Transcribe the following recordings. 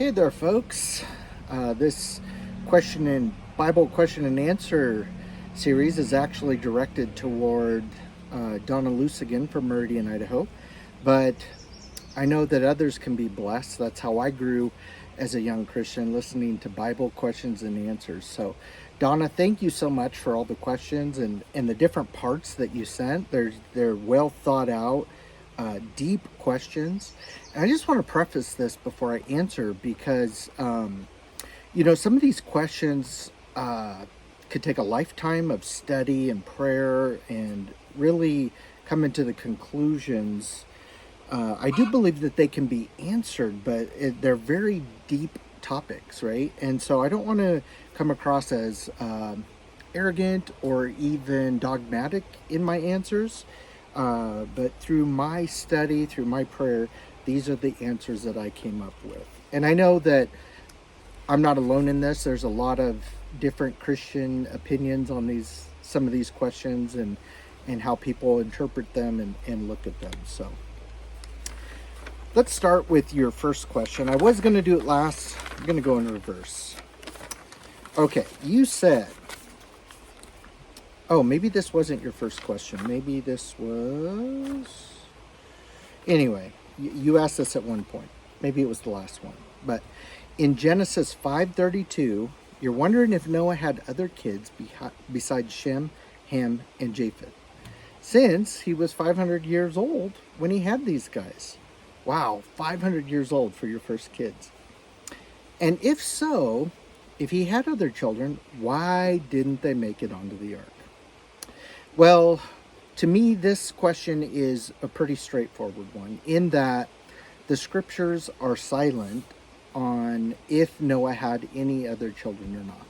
Hey there, folks. This Bible question and answer series is actually directed toward Donna Lusigan from Meridian, Idaho. But I know that others can be blessed. That's how I grew as a young Christian, listening to Bible questions and answers. So, Donna, thank you so much for all the questions and the different parts that you sent. They're well thought out, deep questions. And I just want to preface this before I answer because, some of these questions could take a lifetime of study and prayer and really come into the conclusions. I do believe that they can be answered, but they're very deep topics, right? And so I don't want to come across as arrogant or even dogmatic in my answers. But through my study, through my prayer, these are the answers that I came up with. And I know that I'm not alone in this. There's a lot of different Christian opinions on some of these questions and how people interpret them and look at them. So let's start with your first question. I was going to do it last. I'm going to go in reverse. Okay, you said, maybe this wasn't your first question. Maybe this was... Anyway, you asked this at one point. Maybe it was the last one. But in Genesis 5:32, you're wondering if Noah had other kids besides Shem, Ham, and Japheth, since he was 500 years old when he had these guys. Wow, 500 years old for your first kids. And if so, if he had other children, why didn't they make it onto the ark? Well, to me, this question is a pretty straightforward one, in that the scriptures are silent on if Noah had any other children or not.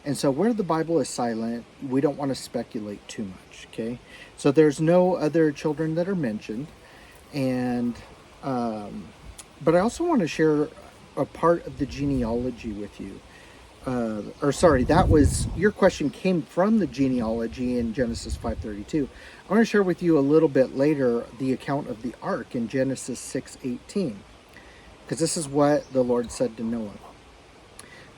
And so where the Bible is silent, we don't want to speculate too much, okay? So there's no other children that are mentioned. And but I also want to share a part of the genealogy with you. That was, your question came from the genealogy in Genesis 5:32. I want to share with you a little bit later the account of the ark in Genesis 6:18, because this is what the Lord said to Noah.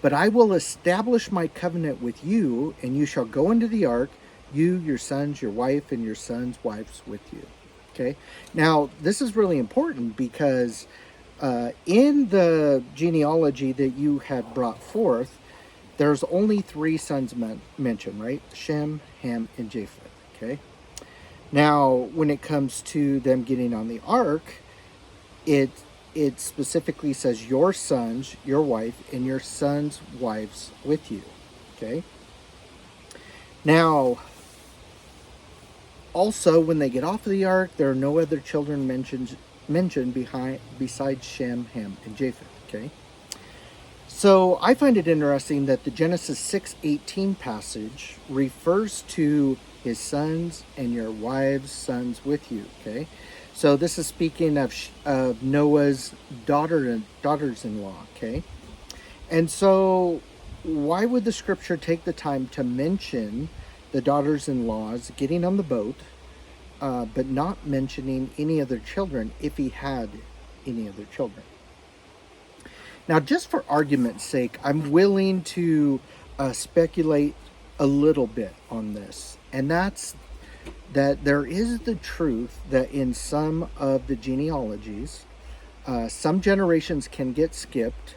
But I will establish my covenant with you, and you shall go into the ark, you, your sons, your wife, and your sons' wives with you. Okay. Now, this is really important because in the genealogy that you had brought forth, there's only three sons mentioned, right? Shem, Ham, and Japheth, okay? Now, when it comes to them getting on the ark, it specifically says your sons, your wife, and your sons' wives with you, okay? Now, also, when they get off of the ark, there are no other children mentioned besides Shem, Ham, and Japheth, okay? So I find it interesting that the Genesis 6:18 passage refers to his sons and your wives' sons with you, okay? So this is speaking of Noah's daughters-in-law, okay? And so why would the scripture take the time to mention the daughters-in-laws getting on the boat, but not mentioning any other children if he had any other children? Now, just for argument's sake, I'm willing to speculate a little bit on this. And that's that there is the truth that in some of the genealogies, some generations can get skipped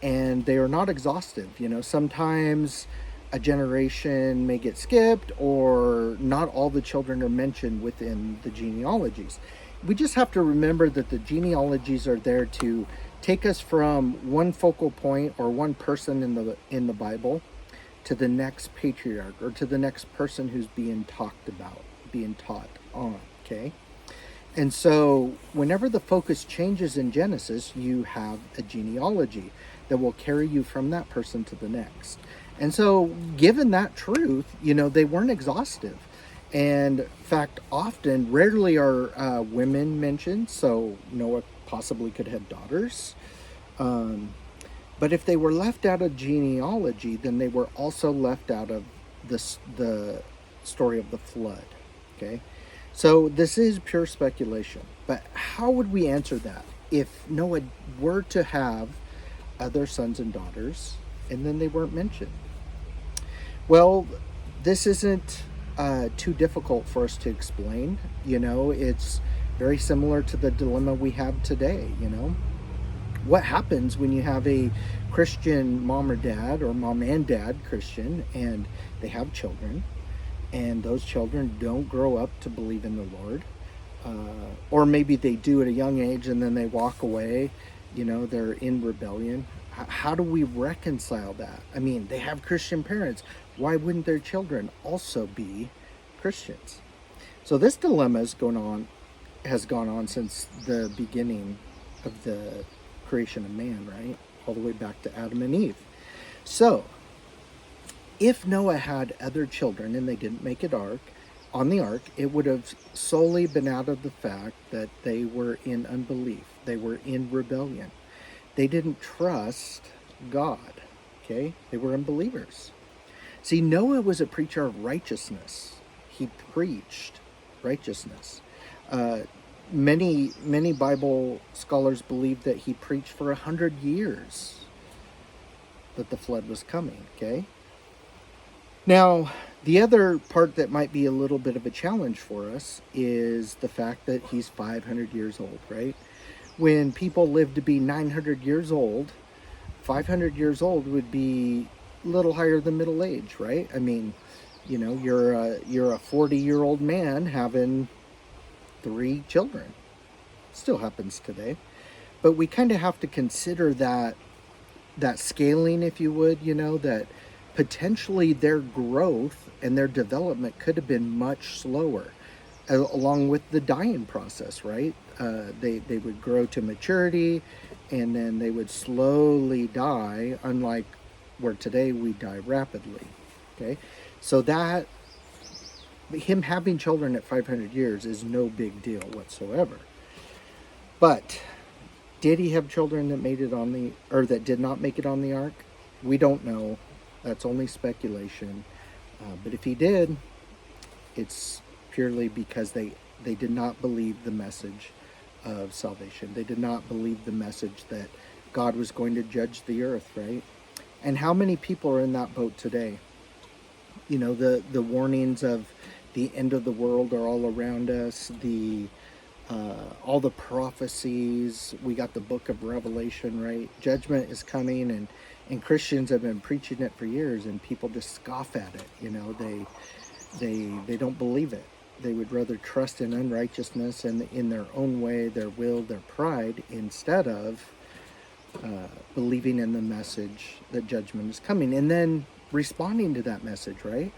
and they are not exhaustive. Sometimes a generation may get skipped or not all the children are mentioned within the genealogies. We just have to remember that the genealogies are there to take us from one focal point or one person in the Bible to the next patriarch or to the next person who's being taught on, okay? And so whenever the focus changes in Genesis, you have a genealogy that will carry you from that person to the next. And so given that truth, they weren't exhaustive. And in fact, rarely are women mentioned, so Noah possibly could have daughters. But if they were left out of genealogy, then they were also left out of the story of the flood, okay? So this is pure speculation. But how would we answer that if Noah were to have other sons and daughters, and then they weren't mentioned? Well, this isn't too difficult for us to explain. It's very similar to the dilemma we have today. What happens when you have a Christian mom or dad, or mom and dad Christian, and they have children, and those children don't grow up to believe in the Lord, or maybe they do at a young age and then they walk away, they're in rebellion. How do we reconcile that? I mean, they have Christian parents. Why wouldn't their children also be Christians? So this dilemma has gone on since the beginning of the creation of man, right? All the way back to Adam and Eve. So, if Noah had other children and they didn't make it on the ark, it would have solely been out of the fact that they were in unbelief. They were in rebellion. They didn't trust God, okay? They were unbelievers. See, Noah was a preacher of righteousness. He preached righteousness. Many Bible scholars believe that he preached for 100 years that the flood was coming, okay? Now, the other part that might be a little bit of a challenge for us is the fact that he's 500 years old, right? When people live to be 900 years old, 500 years old would be a little higher than middle age, right? I mean, you're a 40-year-old man having 3 children. Still happens today. But we kind of have to consider that scaling, if you would, that potentially their growth and their development could have been much slower, along with the dying process, right? They would grow to maturity, and then they would slowly die, unlike where today we die rapidly, okay? So that, him having children at 500 years is no big deal whatsoever. But did he have children that that did not make it on the ark? We don't know. That's only speculation. But if he did, it's purely because they did not believe the message of salvation. They did not believe the message that God was going to judge the earth, right? And how many people are in that boat today? The warnings of the end of the world are all around us. All the prophecies. We got the book of Revelation, right? Judgment is coming, and Christians have been preaching it for years, and people just scoff at it. They don't believe it. They would rather trust in unrighteousness and in their own way, their will, their pride, instead of believing in the message that judgment is coming, and then responding to that message, right?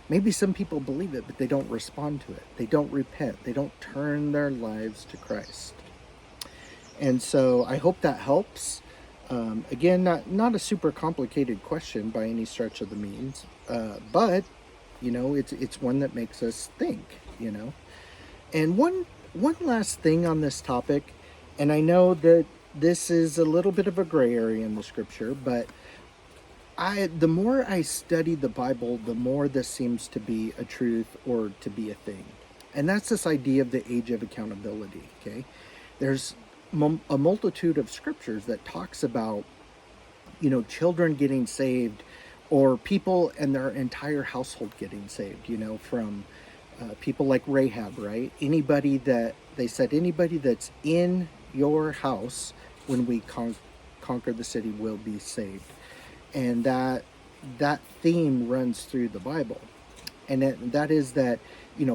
Maybe some people believe it, but they don't respond to it. They don't repent. They don't turn their lives to Christ. And so I hope that helps. Again, not a super complicated question by any stretch of the means, but it's one that makes us think. And one last thing on this topic, and I know that this is a little bit of a gray area in the scripture, but the more I study the Bible, the more this seems to be a truth or to be a thing. And that's this idea of the age of accountability, okay? There's a multitude of scriptures that talks about, children getting saved, or people and their entire household getting saved, from people like Rahab, right? Anybody that's in your house when we conquer the city will be saved. And that theme runs through the Bible. And that is that,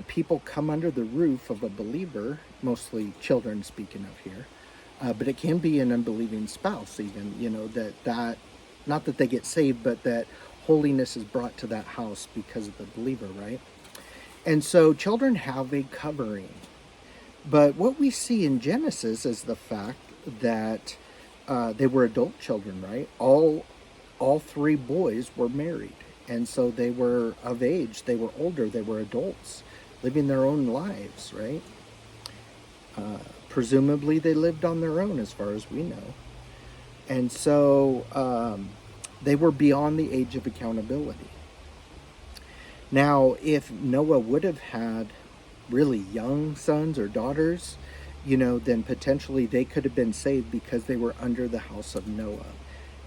people come under the roof of a believer, mostly children speaking of here, but it can be an unbelieving spouse even, that not that they get saved, but that holiness is brought to that house because of the believer, right? And so children have a covering. But what we see in Genesis is the fact that they were adult children, right? All 3 boys were married. And so they were of age. They were older. They were adults, living their own lives, right? Presumably they lived on their own as far as we know. And so they were beyond the age of accountability. Now, if Noah would have had really young sons or daughters, then potentially they could have been saved because they were under the house of Noah.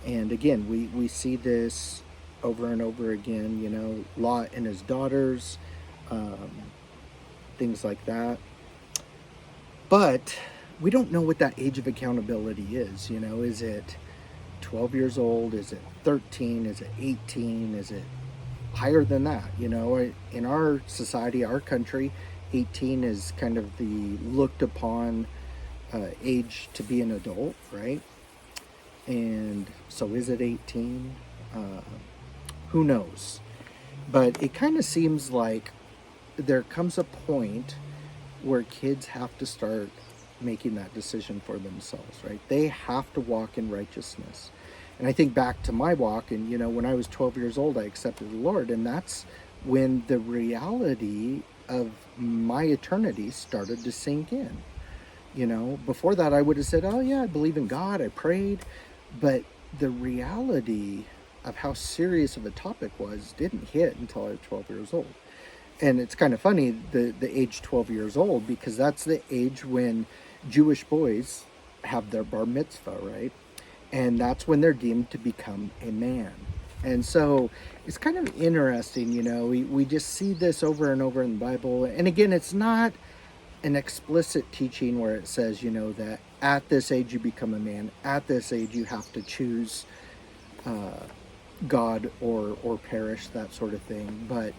And again, we see this over and over again, you know, Lot and his daughters, um, things like that. But we don't know what that age of accountability is. You know, is it 12 years old? Is it 13? Is it 18? Is it higher than that? You know, in our society, our country, 18 is kind of the looked upon age to be an adult, right? And so is it 18? Who knows? But it kind of seems like there comes a point where kids have to start making that decision for themselves, right? They have to walk in righteousness. And I think back to my walk, and you know, when I was 12 years old, I accepted the Lord, and that's when the reality of my eternity started to sink in. You know, before that, I would have said, oh, yeah, I believe in God, I prayed. But the reality of how serious of a topic was didn't hit until I was 12 years old. And it's kind of funny, the age 12 years old, because that's the age when Jewish boys have their bar mitzvah, right? And that's when they're deemed to become a man. And so it's kind of interesting, you know, we just see this over and over in the Bible. And again, it's not an explicit teaching where it says, you know, that at this age you become a man, at this age you have to choose God or perish, that sort of thing. But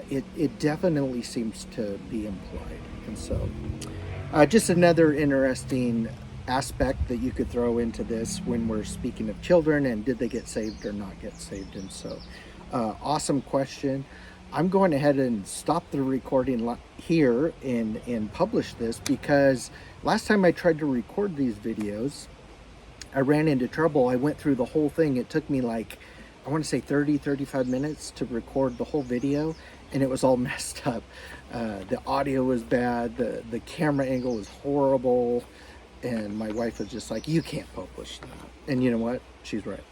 it definitely seems to be implied. And so just another interesting aspect that you could throw into this when we're speaking of children and did they get saved or not get saved. And so awesome question. I'm going ahead and stop the recording here and publish this, because last time I tried to record these videos, I ran into trouble. I went through the whole thing. It took me like, I want to say 35 minutes to record the whole video, and it was all messed up. The audio was bad. The camera angle was horrible. And my wife was just like, you can't publish that. And you know what? She's right.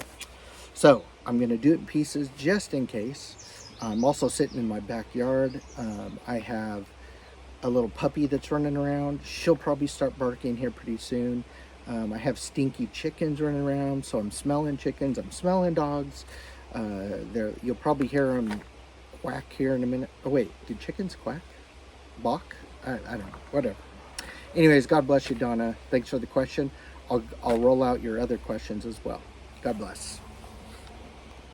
So I'm going to do it in pieces just in case. I'm also sitting in my backyard. I have a little puppy that's running around. She'll probably start barking here pretty soon. I have stinky chickens running around, so I'm smelling chickens. I'm smelling dogs. You'll probably hear them quack here in a minute. Oh wait, do chickens quack? Balk? I don't know. Whatever. Anyways, God bless you, Donna. Thanks for the question. I'll roll out your other questions as well. God bless.